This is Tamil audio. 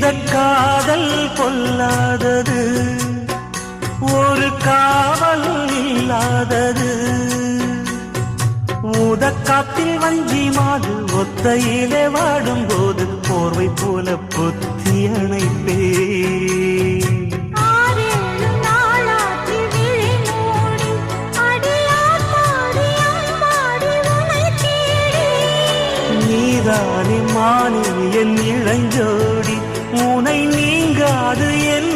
இந்த காதல் பொல்லாதது, ஒரு காவல் இல்லாதது. ஊதக்காத்தில் வஞ்சி மாது ஒத்தையிலே வாடும் போது போர்வை போல பொத்தி அணைப்பே. நீதானே மானே என் இளஞ்சோடி, உனை நீங்காது என்